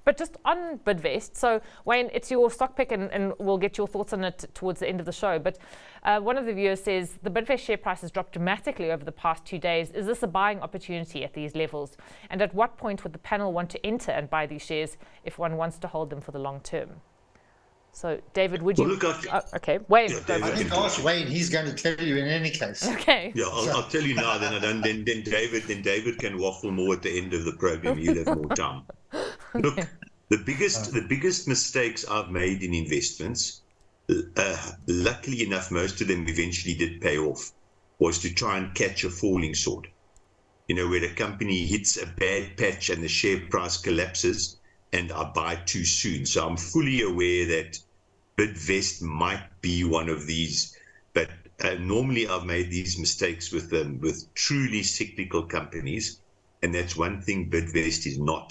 But just on Bidvest, so Wayne, it's your stock pick, and we'll get your thoughts on it towards the end of the show. But one of the viewers says the Bidvest share price has dropped dramatically over the past 2 days. Is this a buying opportunity at these levels? And at what point would the panel want to enter and buy these shares if one wants to hold them for the long term? So, David, would you? Okay, Wayne. Yeah, I think ask Wayne. He's going to tell you in any case. Okay. Yeah, I'll tell you now. Then David can waffle more at the end of the program. You'll have more time. Look, the biggest mistakes I've made in investments, luckily enough, most of them eventually did pay off, was to try and catch a falling sword. Where a company hits a bad patch and the share price collapses, and I buy too soon. So I'm fully aware that Bidvest might be one of these, but normally I've made these mistakes with truly cyclical companies. And that's one thing Bidvest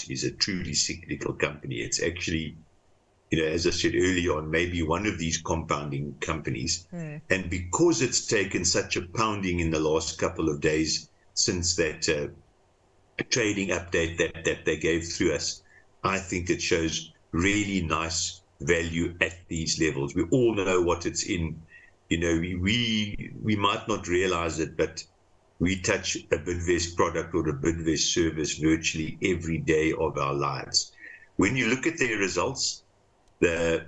is a truly cyclical company. It's actually, as I said earlier on, maybe one of these compounding companies. And because it's taken such a pounding in the last couple of days since that trading update that they gave through us, I think it shows really nice value at these levels. We all know what it's in. We might not realize it, but we touch a Bidvest product or a Bidvest service virtually every day of our lives. When you look at their results, let's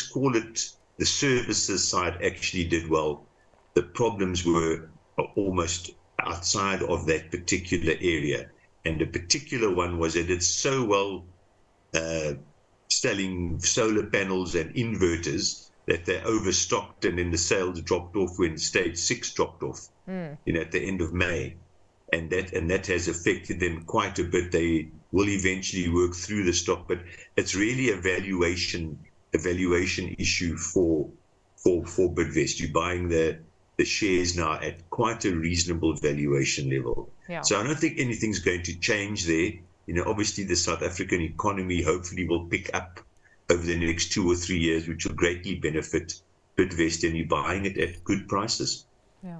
call it the services side actually did well. The problems were almost outside of that particular area. And the particular one was that it's so well selling solar panels and inverters that they overstocked, and then the sales dropped off when stage 6 dropped off, at the end of May, and that has affected them quite a bit. They will eventually work through the stock, but it's really a valuation issue for Bidvest. You're buying the shares now at quite a reasonable valuation level. Yeah. So I don't think anything's going to change there. Obviously the South African economy hopefully will pick up over the next 2 or 3 years, which will greatly benefit Bidvest, and you're buying it at good prices. Yeah.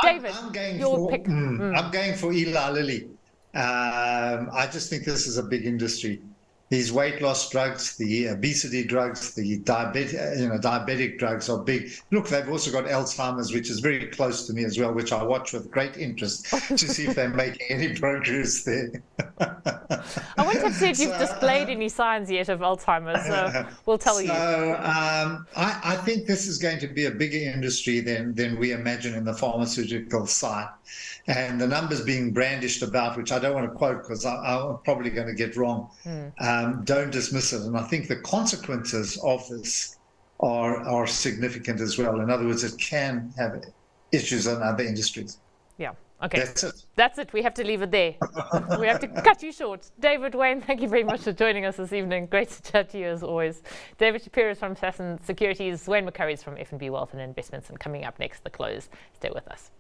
David, I'm going for Eli Lilly. I just think this is a big industry. These weight loss drugs, the obesity drugs, the diabetic drugs are big. Look, they've also got Alzheimer's, which is very close to me as well, which I watch with great interest to see if they're making any progress there. I wouldn't have said you've displayed any signs yet of Alzheimer's, so we'll tell you. So I think this is going to be a bigger industry than we imagine in the pharmaceutical side. And the numbers being brandished about, which I don't want to quote because I'm probably going to get wrong, don't dismiss it. And I think the consequences of this are significant as well. In other words, it can have issues in other industries. Yeah. Okay. That's it. That's it. We have to leave it there. We have to cut you short. David, Wayne, thank you very much for joining us this evening. Great to chat to you as always. David Shapiro is from Sasfin Securities. Wayne McCurrie is from FNB Wealth Investments. And coming up next, the close. Stay with us.